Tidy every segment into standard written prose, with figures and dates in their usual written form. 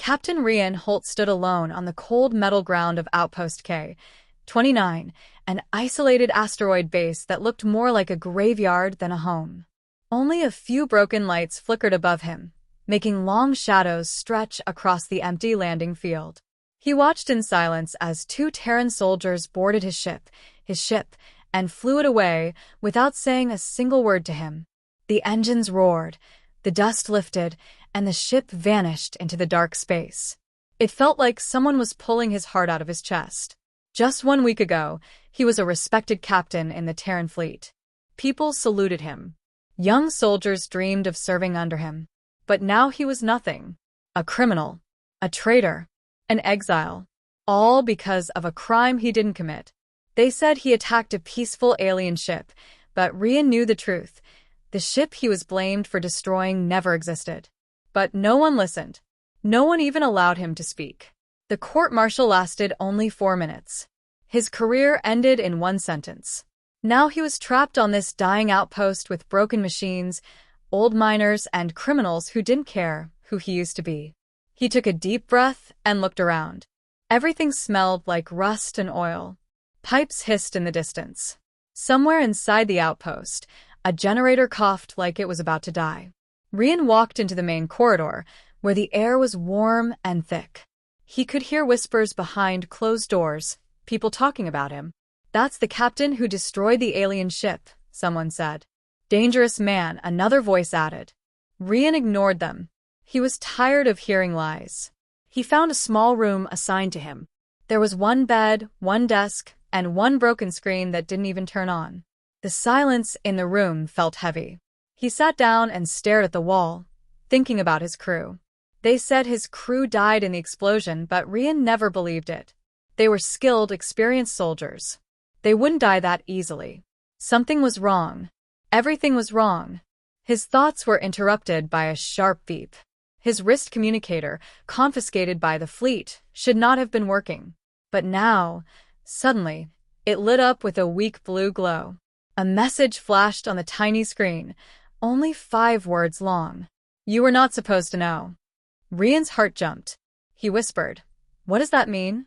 Captain Rian Holt stood alone on the cold metal ground of Outpost K-29, an isolated asteroid base that looked more like a graveyard than a home. Only a few broken lights flickered above him, making long shadows stretch across the empty landing field. He watched in silence as two Terran soldiers boarded his ship, and flew it away without saying a single word to him. The engines roared, the dust lifted, and the ship vanished into the dark space. It felt like someone was pulling his heart out of his chest. Just 1 week ago, he was a respected captain in the Terran fleet. People saluted him. Young soldiers dreamed of serving under him. But now he was nothing. A criminal. A traitor. An exile. All because of a crime he didn't commit. They said he attacked a peaceful alien ship, but Rian knew the truth. The ship he was blamed for destroying never existed. But no one listened. No one even allowed him to speak. The court-martial lasted only 4 minutes. His career ended in one sentence. Now he was trapped on this dying outpost with broken machines, old miners, and criminals who didn't care who he used to be. He took a deep breath and looked around. Everything smelled like rust and oil. Pipes hissed in the distance. Somewhere inside the outpost, a generator coughed like it was about to die. Rian walked into the main corridor, where the air was warm and thick. He could hear whispers behind closed doors, people talking about him. "That's the captain who destroyed the alien ship," someone said. "Dangerous man," another voice added. Rian ignored them. He was tired of hearing lies. He found a small room assigned to him. There was one bed, one desk, and one broken screen that didn't even turn on. The silence in the room felt heavy. He sat down and stared at the wall, thinking about his crew. They said his crew died in the explosion, but Rian never believed it. They were skilled, experienced soldiers. They wouldn't die that easily. Something was wrong. Everything was wrong. His thoughts were interrupted by a sharp beep. His wrist communicator, confiscated by the fleet, should not have been working. But now, suddenly, it lit up with a weak blue glow. A message flashed on the tiny screen, only 5 words long. "You were not supposed to know." Rian's heart jumped. He whispered, "What does that mean?"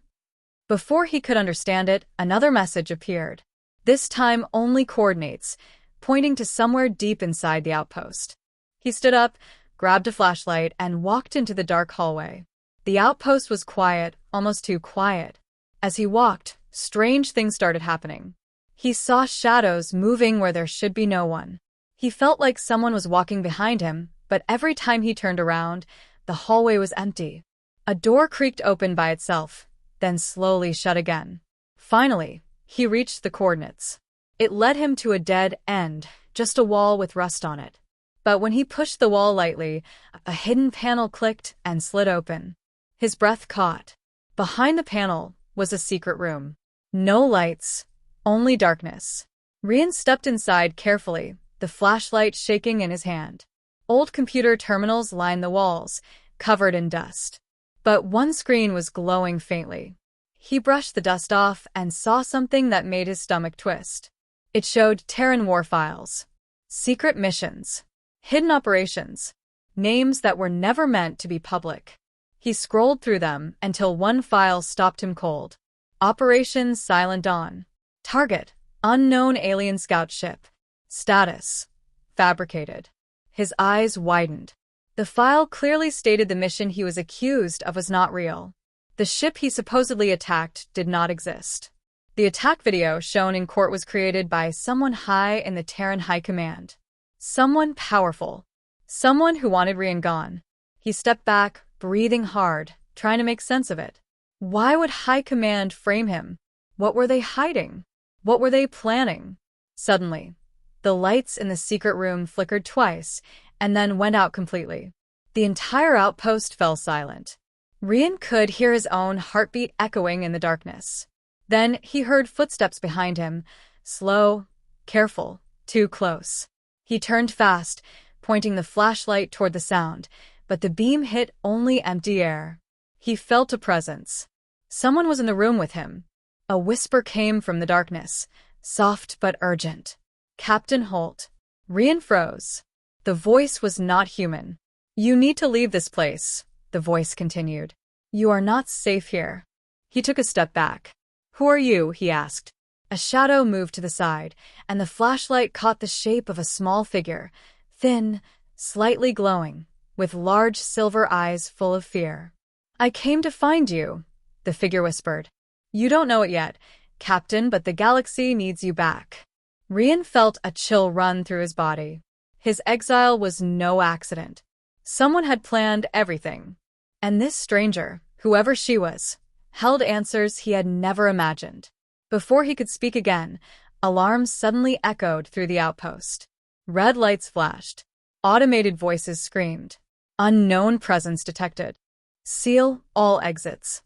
Before he could understand it, another message appeared. This time only coordinates, pointing to somewhere deep inside the outpost. He stood up, grabbed a flashlight, and walked into the dark hallway. The outpost was quiet, almost too quiet. As he walked, strange things started happening. He saw shadows moving where there should be no one. He felt like someone was walking behind him, but every time he turned around, the hallway was empty. A door creaked open by itself, then slowly shut again. Finally, he reached the coordinates. It led him to a dead end, just a wall with rust on it. But when he pushed the wall lightly, a hidden panel clicked and slid open. His breath caught. Behind the panel was a secret room. No lights, only darkness. Rian stepped inside carefully, the flashlight shaking in his hand. Old computer terminals lined the walls, covered in dust. But one screen was glowing faintly. He brushed the dust off and saw something that made his stomach twist. It showed Terran war files. Secret missions. Hidden operations. Names that were never meant to be public. He scrolled through them until one file stopped him cold. Operation Silent Dawn. Target: unknown alien scout ship. Status: fabricated. His eyes widened. The file clearly stated the mission he was accused of was not real. The ship he supposedly attacked did not exist. The attack video shown in court was created by someone high in the Terran High Command. Someone powerful. Someone who wanted Rian gone. He stepped back, breathing hard, trying to make sense of it. Why would High Command frame him? What were they hiding? What were they planning? Suddenly, the lights in the secret room flickered twice and then went out completely. The entire outpost fell silent. Rian could hear his own heartbeat echoing in the darkness. Then he heard footsteps behind him, slow, careful, too close. He turned fast, pointing the flashlight toward the sound, but the beam hit only empty air. He felt a presence. Someone was in the room with him. A whisper came from the darkness, soft but urgent. "Captain Holt." Rian froze. The voice was not human. "You need to leave this place. the voice continued. You are not safe here. He took a step back. Who are you? He asked. A shadow moved to the side, and the flashlight caught the shape of a small figure, thin, slightly glowing, with large silver eyes full of fear. I came to find you, the figure whispered. You don't know it yet, Captain, but the galaxy needs you back. Rian felt a chill run through his body. His exile was no accident. Someone had planned everything. And this stranger, whoever she was, held answers he had never imagined. Before he could speak again, alarms suddenly echoed through the outpost. Red lights flashed. Automated voices screamed. Unknown presence detected. Seal all exits.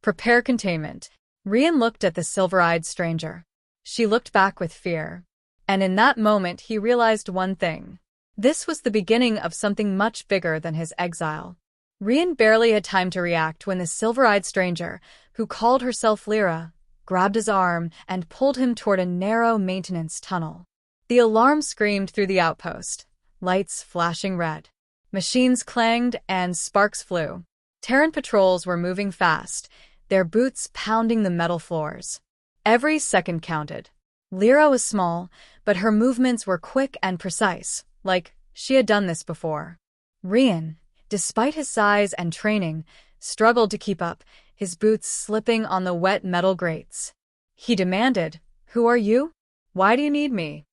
Prepare containment. Rian looked at the silver-eyed stranger. She looked back with fear. And in that moment he realized one thing. This was the beginning of something much bigger than his exile. Rian barely had time to react when the silver-eyed stranger, who called herself Lyra, grabbed his arm and pulled him toward a narrow maintenance tunnel. The alarm screamed through the outpost, lights flashing red. Machines clanged and sparks flew. Terran patrols were moving fast, their boots pounding the metal floors. Every second counted. Lyra was small, but her movements were quick and precise, like she had done this before. Rian, despite his size and training, struggled to keep up, his boots slipping on the wet metal grates. He demanded, Who are you? Why do you need me?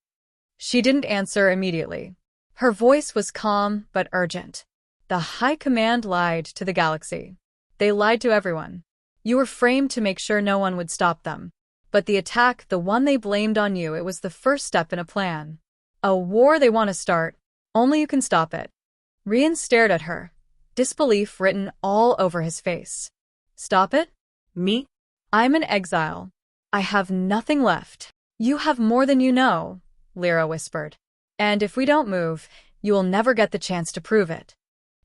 She didn't answer immediately. Her voice was calm but urgent. The High Command lied to the galaxy. They lied to everyone. You were framed to make sure no one would stop them. But the attack, the one they blamed on you, it was the first step in a plan. A war they want to start. Only you can stop it. Rian stared at her, disbelief written all over his face. Stop it? Me? I'm in exile. I have nothing left. You have more than you know, Lyra whispered. And if we don't move, you will never get the chance to prove it.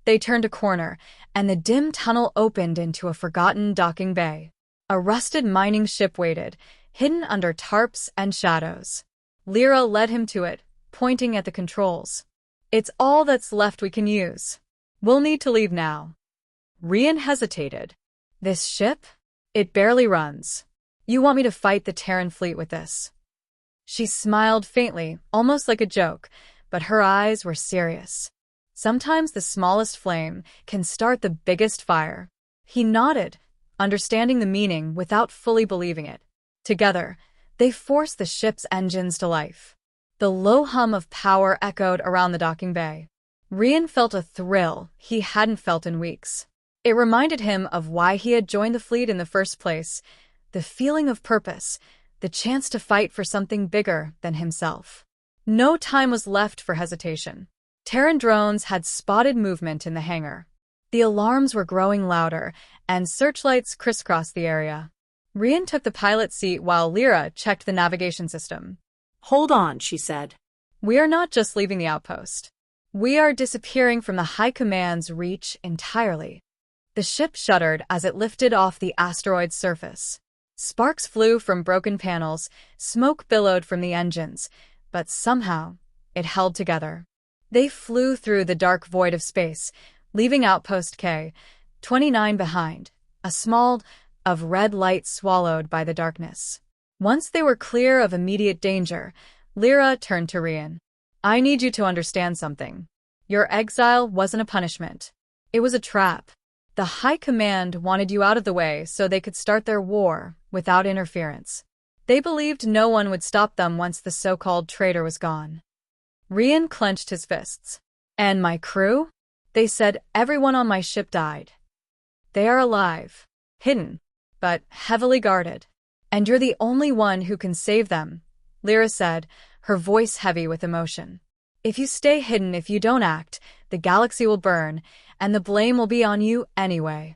They turned a corner, and the dim tunnel opened into a forgotten docking bay. A rusted mining ship waited, hidden under tarps and shadows. Lyra led him to it, pointing at the controls. It's all that's left we can use. We'll need to leave now. Rian hesitated. This ship? It barely runs. You want me to fight the Terran fleet with this? She smiled faintly, almost like a joke, but her eyes were serious. Sometimes the smallest flame can start the biggest fire. He nodded, understanding the meaning without fully believing it. Together, they forced the ship's engines to life. The low hum of power echoed around the docking bay. Rian felt a thrill he hadn't felt in weeks. It reminded him of why he had joined the fleet in the first place, the feeling of purpose, the chance to fight for something bigger than himself. No time was left for hesitation. Terran drones had spotted movement in the hangar. The alarms were growing louder, and searchlights crisscrossed the area. Rian took the pilot seat while Lyra checked the navigation system. Hold on, she said. We are not just leaving the outpost. We are disappearing from the High Command's reach entirely. The ship shuddered as it lifted off the asteroid's surface. Sparks flew from broken panels, smoke billowed from the engines, but somehow it held together. They flew through the dark void of space, leaving Outpost K-29 behind, a small of red light swallowed by the darkness. Once they were clear of immediate danger, Lyra turned to Rian. I need you to understand something. Your exile wasn't a punishment. It was a trap. The High Command wanted you out of the way so they could start their war without interference. They believed no one would stop them once the so-called traitor was gone. Rian clenched his fists. And my crew? They said everyone on my ship died. They are alive, hidden, but heavily guarded. And you're the only one who can save them, Lyra said, her voice heavy with emotion. If you stay hidden, if you don't act, the galaxy will burn, and the blame will be on you anyway.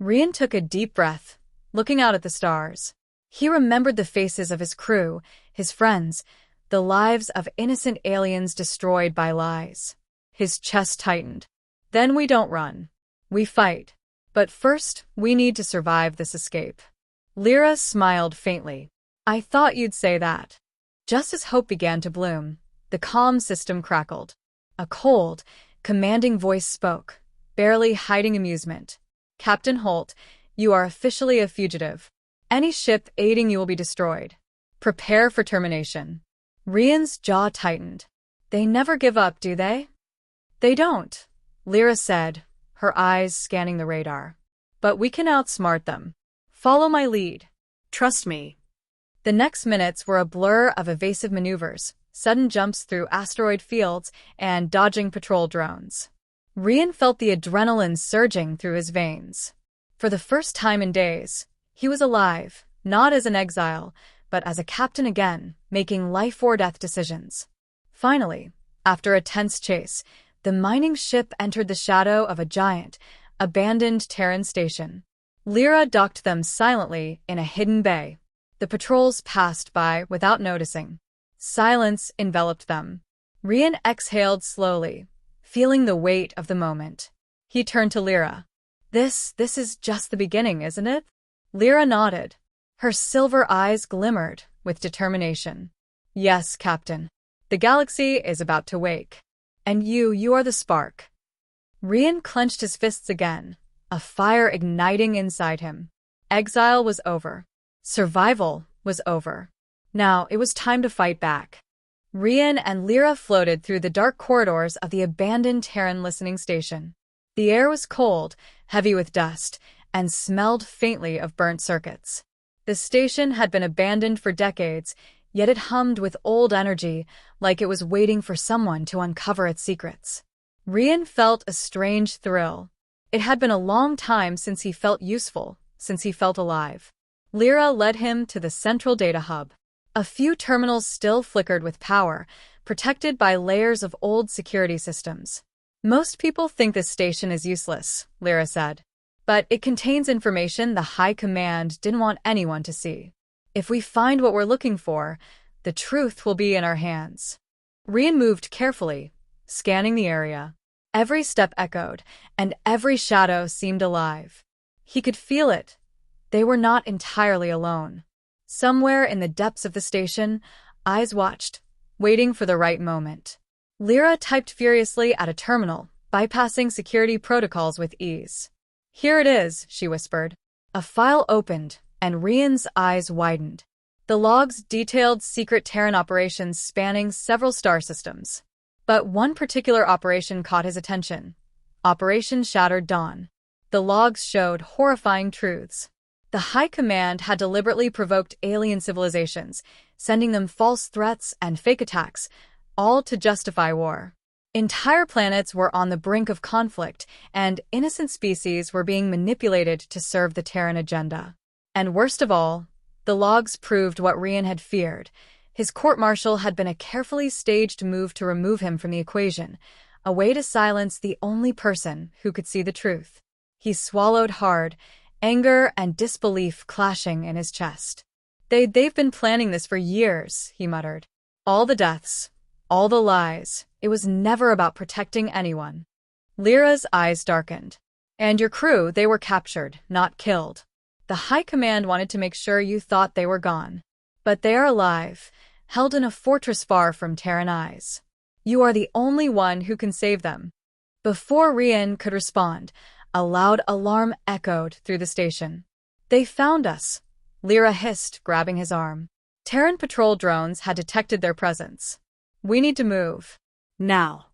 Rian took a deep breath, looking out at the stars. He remembered the faces of his crew, his friends, the lives of innocent aliens destroyed by lies. His chest tightened. Then we don't run. We fight. But first, we need to survive this escape. Lyra smiled faintly. I thought you'd say that. Just as hope began to bloom, the comm system crackled. A cold, commanding voice spoke. barely hiding amusement. "Captain Holt, you are officially a fugitive. Any ship aiding you will be destroyed. Prepare for termination." Rian's jaw tightened. "They never give up, do they?" "They don't," Lyra said, her eyes scanning the radar. "But we can outsmart them. Follow my lead." Trust me. The next minutes were a blur of evasive maneuvers, sudden jumps through asteroid fields, and dodging patrol drones. Rian felt the adrenaline surging through his veins. For the first time in days, he was alive, not as an exile, but as a captain again, making life-or-death decisions. Finally, after a tense chase, the mining ship entered the shadow of a giant, abandoned Terran station. Lyra docked them silently in a hidden bay. The patrols passed by without noticing. Silence enveloped them. Rian exhaled slowly, feeling the weight of the moment. He turned to Lyra. This is just the beginning, isn't it?" Lyra nodded. Her silver eyes glimmered with determination. "Yes, Captain. The galaxy is about to wake. And you are the spark." Rian clenched his fists again, a fire igniting inside him. Exile was over. Survival was over. Now it was time to fight back. Rian and Lyra floated through the dark corridors of the abandoned Terran listening station. The air was cold, heavy with dust, and smelled faintly of burnt circuits. The station had been abandoned for decades, yet it hummed with old energy, like it was waiting for someone to uncover its secrets. Rian felt a strange thrill. It had been a long time since he felt useful, since he felt alive. Lyra led him to the central data hub. A few terminals still flickered with power, protected by layers of old security systems. "Most people think this station is useless," Lyra said. "But it contains information the High Command didn't want anyone to see. If we find what we're looking for, the truth will be in our hands." Rian moved carefully, scanning the area. Every step echoed, and every shadow seemed alive. He could feel it. They were not entirely alone. Somewhere in the depths of the station, eyes watched, waiting for the right moment. Lyra typed furiously at a terminal, bypassing security protocols with ease. "Here it is," she whispered. A file opened, and Rian's eyes widened. The logs detailed secret Terran operations spanning several star systems. But one particular operation caught his attention. Operation Shattered Dawn. The logs showed horrifying truths. The High Command had deliberately provoked alien civilizations, sending them false threats and fake attacks, all to justify war. Entire planets were on the brink of conflict, and innocent species were being manipulated to serve the Terran agenda. And worst of all, the logs proved what Rian had feared. His court-martial had been a carefully staged move to remove him from the equation, a way to silence the only person who could see the truth. He swallowed hard, anger and disbelief clashing in his chest. They've been planning this for years," he muttered. "All the deaths, all the lies, it was never about protecting anyone." Lyra's eyes darkened. "And your crew, they were captured, not killed. The High Command wanted to make sure you thought they were gone. But they are alive, held in a fortress far from Terran eyes. You are the only one who can save them." Before Rian could respond, a loud alarm echoed through the station. "They found us," Lyra hissed, grabbing his arm. Terran patrol drones had detected their presence. "We need to move. Now."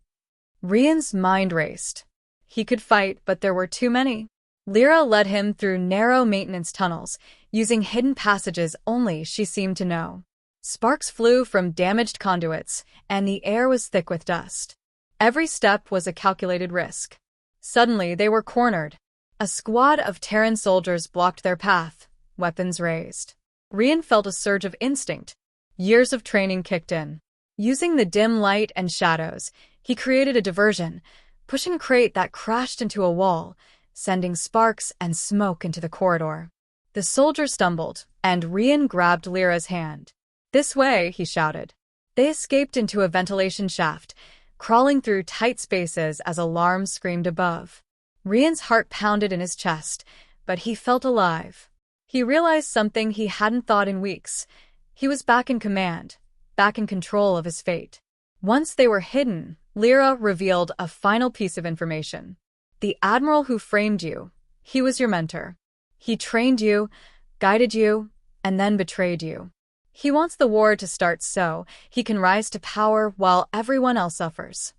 Rian's mind raced. He could fight, but there were too many. Lyra led him through narrow maintenance tunnels, using hidden passages only she seemed to know. Sparks flew from damaged conduits, and the air was thick with dust. Every step was a calculated risk. Suddenly, they were cornered. A squad of Terran soldiers blocked their path, weapons raised. Rian felt a surge of instinct. Years of training kicked in. Using the dim light and shadows, he created a diversion, pushing a crate that crashed into a wall, sending sparks and smoke into the corridor. The soldier stumbled, and Rian grabbed Lyra's hand. "This way," he shouted. They escaped into a ventilation shaft, crawling through tight spaces as alarms screamed above. Rian's heart pounded in his chest, but he felt alive. He realized something he hadn't thought in weeks. He was back in command, back in control of his fate. Once they were hidden, Lyra revealed a final piece of information. The admiral who framed you, he was your mentor. He trained you, guided you, and then betrayed you. He wants the war to start so he can rise to power while everyone else suffers.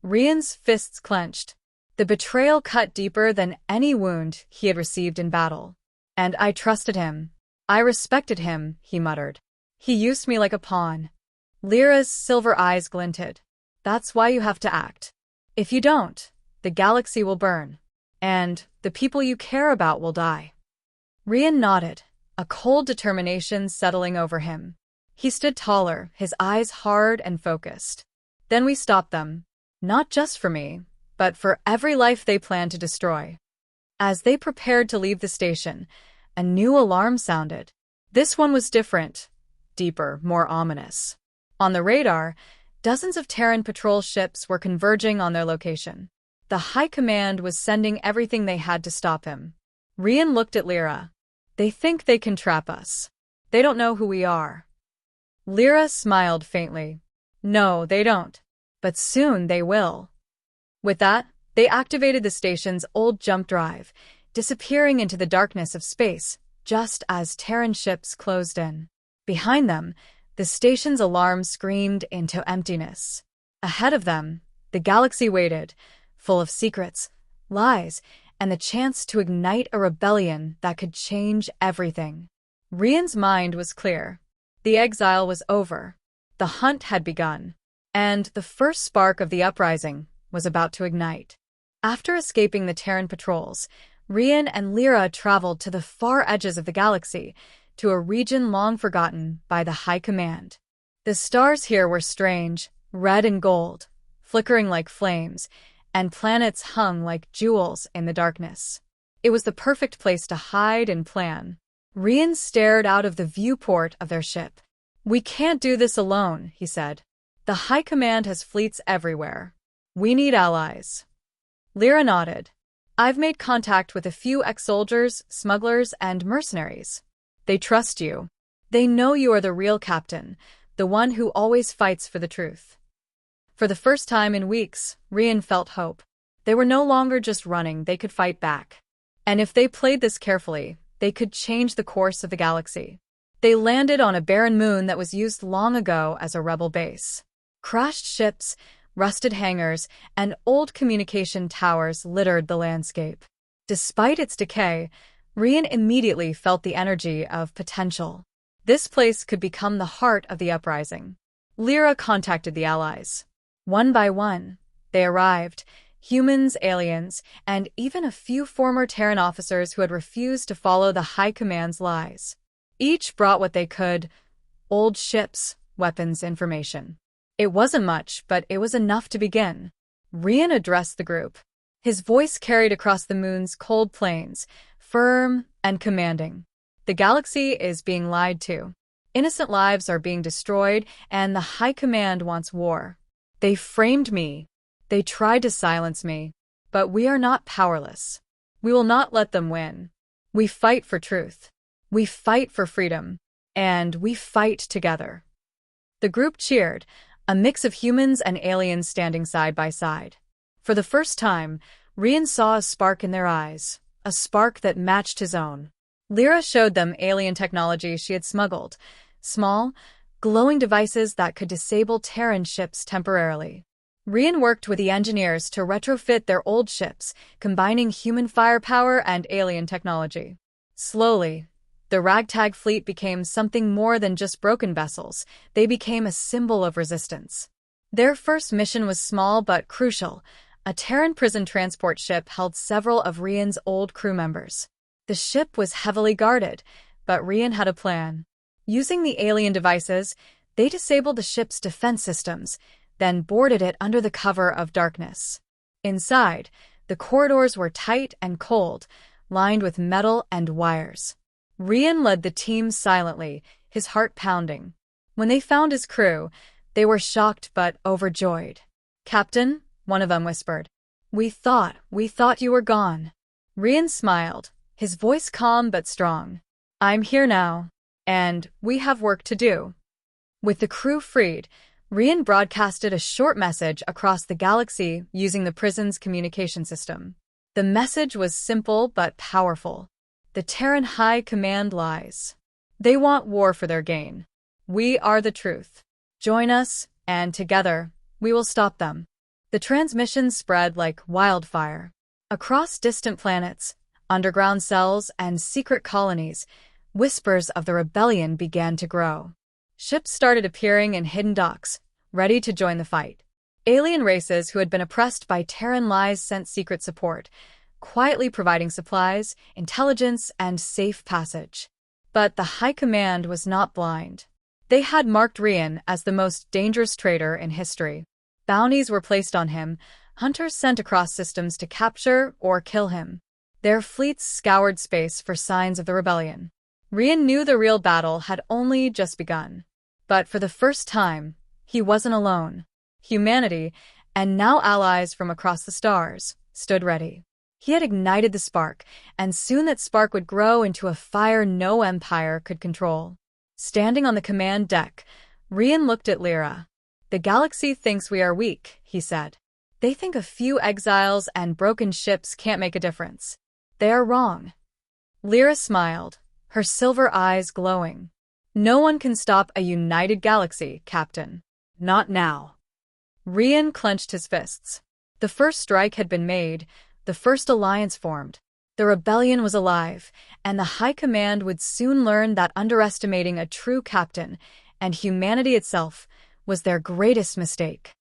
Rian's fists clenched. The betrayal cut deeper than any wound he had received in battle. And I trusted him. I respected him, he muttered. He used me like a pawn. Lyra's silver eyes glinted. That's why you have to act. If you don't, the galaxy will burn. And the people you care about will die. Rian nodded, a cold determination settling over him. He stood taller, his eyes hard and focused. Then we stopped them. Not just for me, but for every life they planned to destroy. As they prepared to leave the station, a new alarm sounded. This one was different, deeper, more ominous. On the radar, dozens of Terran patrol ships were converging on their location. The High Command was sending everything they had to stop him. Rian looked at Lyra. They think they can trap us. They don't know who we are. Lyra smiled faintly. No, they don't. But soon they will. With that, they activated the station's old jump drive, disappearing into the darkness of space, just as Terran ships closed in. Behind them, the station's alarm screamed into emptiness. Ahead of them, the galaxy waited, full of secrets, lies, and the chance to ignite a rebellion that could change everything. Rian's mind was clear. The exile was over. The hunt had begun. And the first spark of the uprising was about to ignite. After escaping the Terran patrols, Rian and Lyra traveled to the far edges of the galaxy, to a region long forgotten by the High Command. The stars here were strange, red and gold, flickering like flames, and planets hung like jewels in the darkness. It was the perfect place to hide and plan. Rian stared out of the viewport of their ship. We can't do this alone, he said. The High Command has fleets everywhere. We need allies. Lyra nodded. I've made contact with a few ex-soldiers, smugglers, and mercenaries. They trust you. They know you are the real captain, the one who always fights for the truth. For the first time in weeks, Rian felt hope. They were no longer just running, they could fight back. And if they played this carefully, they could change the course of the galaxy. They landed on a barren moon that was used long ago as a rebel base. Crashed ships, rusted hangars, and old communication towers littered the landscape. Despite its decay, Rian immediately felt the energy of potential. This place could become the heart of the uprising. Lyra contacted the allies. One by one, they arrived, humans, aliens, and even a few former Terran officers who had refused to follow the High Command's lies. Each brought what they could: old ships, weapons, information. It wasn't much, but it was enough to begin. Rian addressed the group. His voice carried across the moon's cold plains, firm and commanding. The galaxy is being lied to. Innocent lives are being destroyed, and the High Command wants war. They framed me. They tried to silence me. But we are not powerless. We will not let them win. We fight for truth. We fight for freedom. And we fight together. The group cheered, a mix of humans and aliens standing side by side. For the first time, Rian saw a spark in their eyes, a spark that matched his own. Lyra showed them alien technology she had smuggled, small, glowing devices that could disable Terran ships temporarily. Rian worked with the engineers to retrofit their old ships, combining human firepower and alien technology. Slowly, the ragtag fleet became something more than just broken vessels. They became a symbol of resistance. Their first mission was small but crucial. A Terran prison transport ship held several of Rian's old crew members. The ship was heavily guarded, but Rian had a plan. Using the alien devices, they disabled the ship's defense systems, then boarded it under the cover of darkness. Inside, the corridors were tight and cold, lined with metal and wires. Rian led the team silently, his heart pounding. When they found his crew, they were shocked but overjoyed. "Captain," one of them whispered, we thought you were gone." Rian smiled, his voice calm but strong. "I'm here now, and we have work to do." With the crew freed, Rian broadcasted a short message across the galaxy using the prison's communication system. The message was simple but powerful. The Terran High Command lies. They want war for their gain. We are the truth. Join us, and together, we will stop them. The transmission spread like wildfire. Across distant planets, underground cells, and secret colonies, whispers of the rebellion began to grow. Ships started appearing in hidden docks, ready to join the fight. Alien races who had been oppressed by Terran lies sent secret support, quietly providing supplies, intelligence, and safe passage. But the High Command was not blind. They had marked Rian as the most dangerous traitor in history. Bounties were placed on him, hunters sent across systems to capture or kill him. Their fleets scoured space for signs of the rebellion. Rian knew the real battle had only just begun. But for the first time, he wasn't alone. Humanity, and now allies from across the stars, stood ready. He had ignited the spark, and soon that spark would grow into a fire no empire could control. Standing on the command deck, Rian looked at Lyra. "The galaxy thinks we are weak," he said. "They think a few exiles and broken ships can't make a difference. They are wrong." Lyra smiled, her silver eyes glowing. "No one can stop a united galaxy, Captain. Not now." Rian clenched his fists. The first strike had been made, the first alliance formed. The rebellion was alive, and the High Command would soon learn that underestimating a true captain, and humanity itself, was their greatest mistake.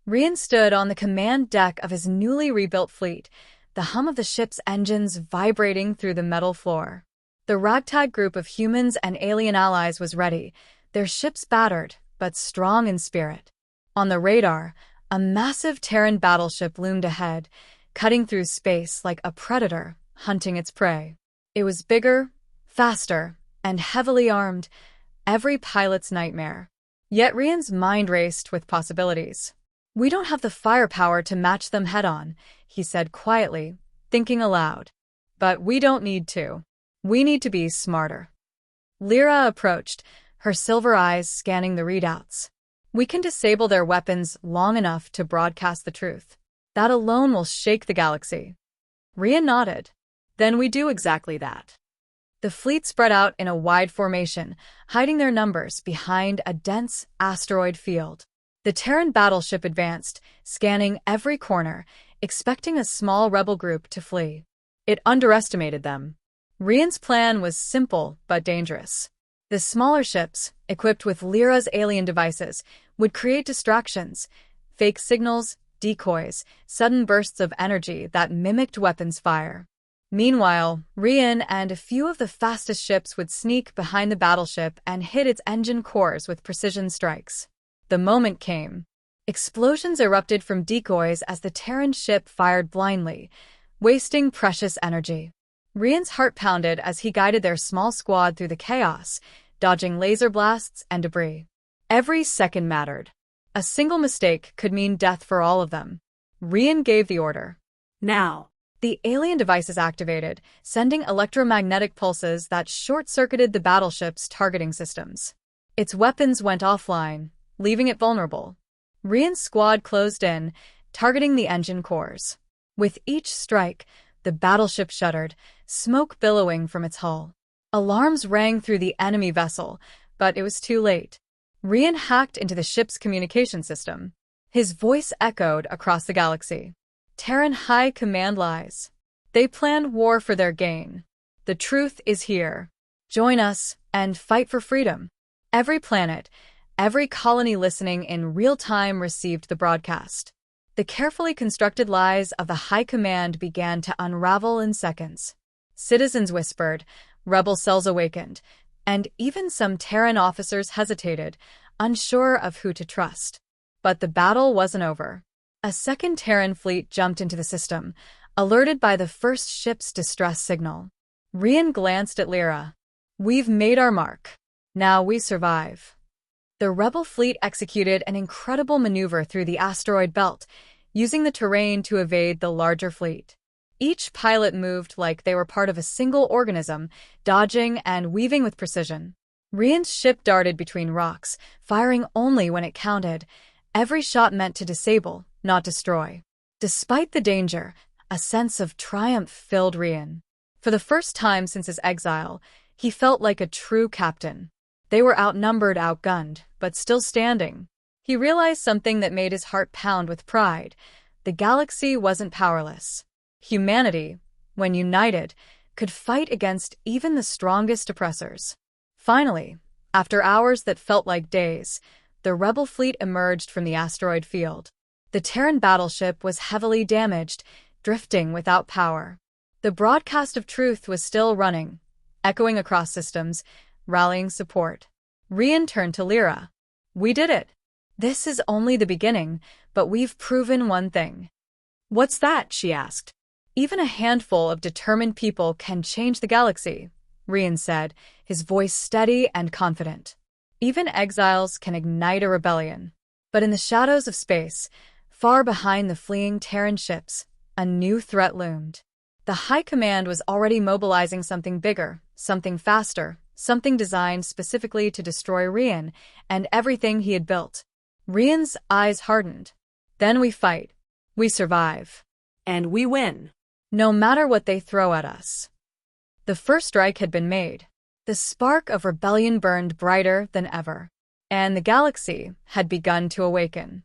Rian stood on the command deck of his newly rebuilt fleet, the hum of the ship's engines vibrating through the metal floor. The ragtag group of humans and alien allies was ready, their ships battered, but strong in spirit. On the radar, a massive Terran battleship loomed ahead, cutting through space like a predator hunting its prey. It was bigger, faster, and heavily armed, every pilot's nightmare. Yet Rian's mind raced with possibilities. "We don't have the firepower to match them head-on," he said quietly, thinking aloud. "But we don't need to. We need to be smarter." Lyra approached, her silver eyes scanning the readouts. "We can disable their weapons long enough to broadcast the truth. That alone will shake the galaxy." Rian nodded. "Then we do exactly that." The fleet spread out in a wide formation, hiding their numbers behind a dense asteroid field. The Terran battleship advanced, scanning every corner, expecting a small rebel group to flee. It underestimated them. Rian's plan was simple but dangerous. The smaller ships, equipped with Lyra's alien devices, would create distractions, fake signals, decoys, sudden bursts of energy that mimicked weapons fire. Meanwhile, Rian and a few of the fastest ships would sneak behind the battleship and hit its engine cores with precision strikes. The moment came. Explosions erupted from decoys as the Terran ship fired blindly, wasting precious energy. Rian's heart pounded as he guided their small squad through the chaos, dodging laser blasts and debris. Every second mattered. A single mistake could mean death for all of them. Rian gave the order. Now. The alien devices activated, sending electromagnetic pulses that short-circuited the battleship's targeting systems. Its weapons went offline, leaving it vulnerable. Rian's squad closed in, targeting the engine cores. With each strike, the battleship shuddered, smoke billowing from its hull. Alarms rang through the enemy vessel, but it was too late. Rian hacked into the ship's communication system. His voice echoed across the galaxy. "Terran High Command lies. They planned war for their gain. The truth is here. Join us and fight for freedom." Every planet, every colony listening in real time received the broadcast. The carefully constructed lies of the High Command began to unravel in seconds. Citizens whispered, rebel cells awakened, and even some Terran officers hesitated, unsure of who to trust. But the battle wasn't over. A second Terran fleet jumped into the system, alerted by the first ship's distress signal. Rian glanced at Lyra. "We've made our mark. Now we survive." The rebel fleet executed an incredible maneuver through the asteroid belt, using the terrain to evade the larger fleet. Each pilot moved like they were part of a single organism, dodging and weaving with precision. Rian's ship darted between rocks, firing only when it counted, every shot meant to disable, not destroy. Despite the danger, A sense of triumph filled Rian. For the first time since his exile, he felt like a true captain. They were outnumbered, outgunned, but still standing. He realized something that made his heart pound with pride. The galaxy wasn't powerless. Humanity, when united, could fight against even the strongest oppressors. Finally, after hours that felt like days, the rebel fleet emerged from the asteroid field. The Terran battleship was heavily damaged, drifting without power. The broadcast of truth was still running, echoing across systems, rallying support. Rian turned to Lyra. "We did it. This is only the beginning, but we've proven one thing." "What's that?" she asked. "Even a handful of determined people can change the galaxy," Rian said, his voice steady and confident. "Even exiles can ignite a rebellion." But in the shadows of space, far behind the fleeing Terran ships, a new threat loomed. The High Command was already mobilizing something bigger, something faster, something designed specifically to destroy Rian and everything he had built. Rian's eyes hardened. "Then we fight. We survive. "And we win." No matter what they throw at us." The first strike had been made. The spark of rebellion burned brighter than ever. And the galaxy had begun to awaken.